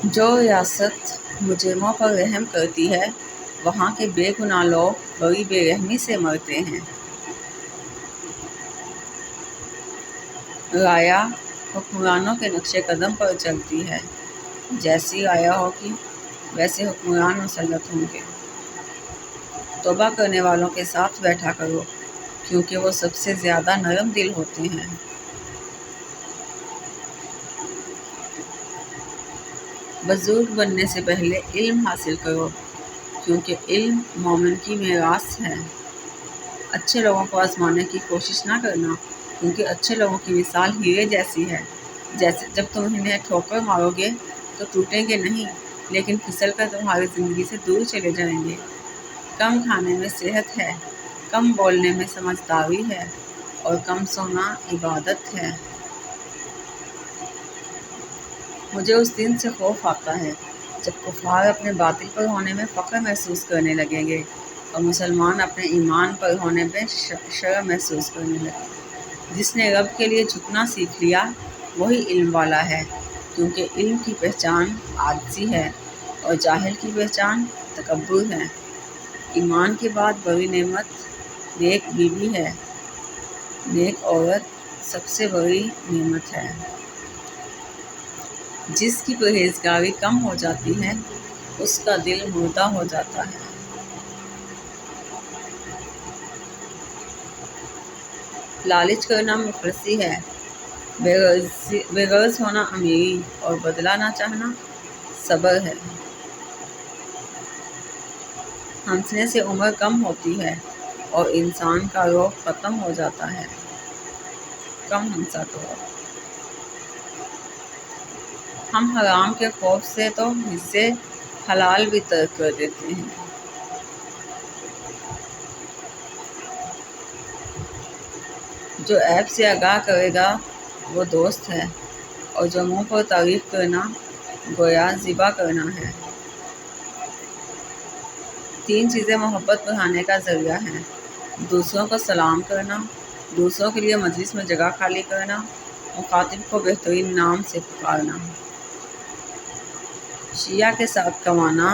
جو ریاست مجرموں پر رحم کرتی ہے وہاں کے بے گناہ لوگ بڑی بے رحمی سے مرتے ہیں۔ رعایا حکمرانوں کے نقش قدم پر چلتی ہے، جیسی رعایا ہوگی ویسے حکمران مسلط ہوں گے۔ توبہ کرنے والوں کے ساتھ بیٹھا کرو کیونکہ وہ سب سے زیادہ نرم دل ہوتے ہیں۔ بزرگ بننے سے پہلے علم حاصل کرو کیونکہ علم مومن کی میراث ہے۔ اچھے لوگوں کو آزمانے کی کوشش نہ کرنا کیونکہ اچھے لوگوں کی مثال ہیرے جیسی ہے، جیسے جب تم انہیں ٹھوکر مارو گے تو ٹوٹیں گے نہیں لیکن پھسل کر تمہاری زندگی سے دور چلے جائیں گے۔ کم کھانے میں صحت ہے، کم بولنے میں سمجھداری ہے اور کم سونا عبادت ہے۔ مجھے اس دن سے خوف آتا ہے جب کفار اپنے باطل پر ہونے میں فخر محسوس کرنے لگیں گے اور مسلمان اپنے ایمان پر ہونے میں شرم محسوس کرنے لگیں گے۔ جس نے رب کے لیے جھکنا سیکھ لیا وہی علم والا ہے، کیونکہ علم کی پہچان عاجزی ہے اور جاہل کی پہچان تکبر ہے۔ ایمان کے بعد بڑی نعمت نیک بیوی ہے۔ نیک عورت سب سے بڑی نعمت ہے۔ جس کی پرہیزگاری کم ہو جاتی ہے اس کا دل مردہ ہو جاتا ہے۔ لالچ کرنا مفلسی ہے، بے غرض ہونا امیری اور بدلہ نہ چاہنا صبر ہے۔ ہنسنے سے عمر کم ہوتی ہے اور انسان کا روب ختم ہو جاتا ہے۔ کم ہنسا کرو۔ ہم حرام کے خوف سے تو حصے حلال بھی ترک کر دیتے ہیں۔ جو عیب سے آگاہ کرے گا وہ دوست ہے اور جو منہ پر تعریف کرنا گویا ذبح کرنا ہے۔ تین چیزیں محبت بڑھانے کا ذریعہ ہیں: دوسروں کو سلام کرنا، دوسروں کے لیے مجلس میں جگہ خالی کرنا، مخاطب کو بہترین نام سے پکارنا۔ شیعہ کے ساتھ کمانا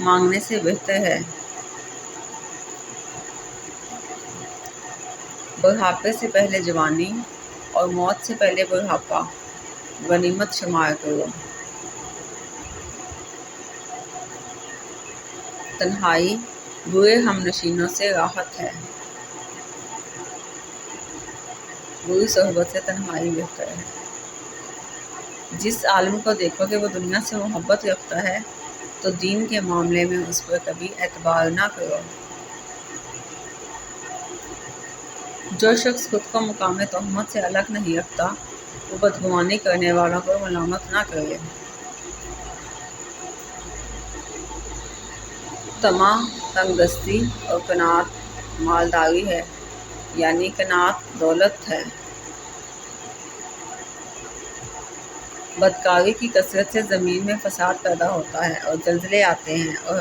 مانگنے سے بہتر ہے۔ بڑھاپے سے پہلے جوانی اور موت سے پہلے بڑھاپا غنیمت شمار کرو۔ تنہائی برے ہم نشینوں سے راحت ہے۔ بری صحبت سے تنہائی بہتر ہے۔ جس عالم کو دیکھو کہ وہ دنیا سے محبت رکھتا ہے تو دین کے معاملے میں اس پر کبھی اعتبار نہ کرو۔ جو شخص خود کو مقام تہمت سے الگ نہیں رکھتا وہ بدگمانی کرنے والوں پر ملامت نہ کرے۔ طمع تنگ دستی اور قناعت مالداری ہے، یعنی قناعت دولت ہے۔ بدکاری کی کثرت سے زمین میں فساد پیدا ہوتا ہے اور زلزلے آتے ہیں اور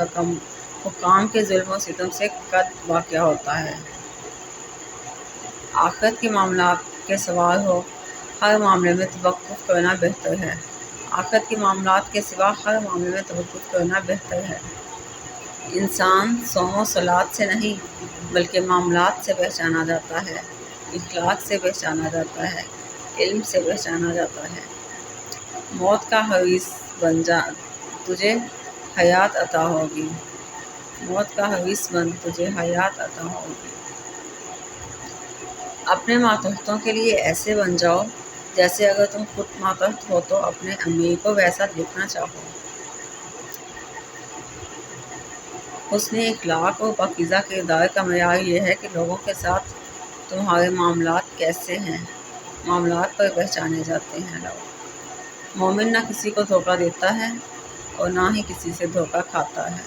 حکام کے ظلم و ستم سے قحط واقع ہوتا ہے۔ آخرت کے معاملات کے سوال ہو ہر معاملے میں توقف کرنا بہتر ہے۔ آخرت کے معاملات کے سوا ہر معاملے میں توقف کرنا بہتر ہے۔ انسان صوم و صلاۃ سے نہیں بلکہ معاملات سے پہچانا جاتا ہے، اخلاق سے پہچانا جاتا ہے، علم سے پہچانا جاتا ہے۔ موت کا حریص بن جا تجھے حیات عطا ہوگی۔ موت کا حریص بن تجھے حیات عطا ہوگی۔ اپنے ماتحتوں کے لیے ایسے بن جاؤ جیسے اگر تم خود ماتحت ہو تو اپنے امیر کو ویسا دیکھنا چاہو۔ حسن اخلاق اور پاکیزہ کردار کا معیار یہ ہے کہ لوگوں کے ساتھ تمہارے معاملات کیسے ہیں۔ معاملات پر پہچانے جاتے ہیں لوگ۔ مومن نہ کسی کو دھوکہ دیتا ہے اور نہ ہی کسی سے دھوکہ کھاتا ہے۔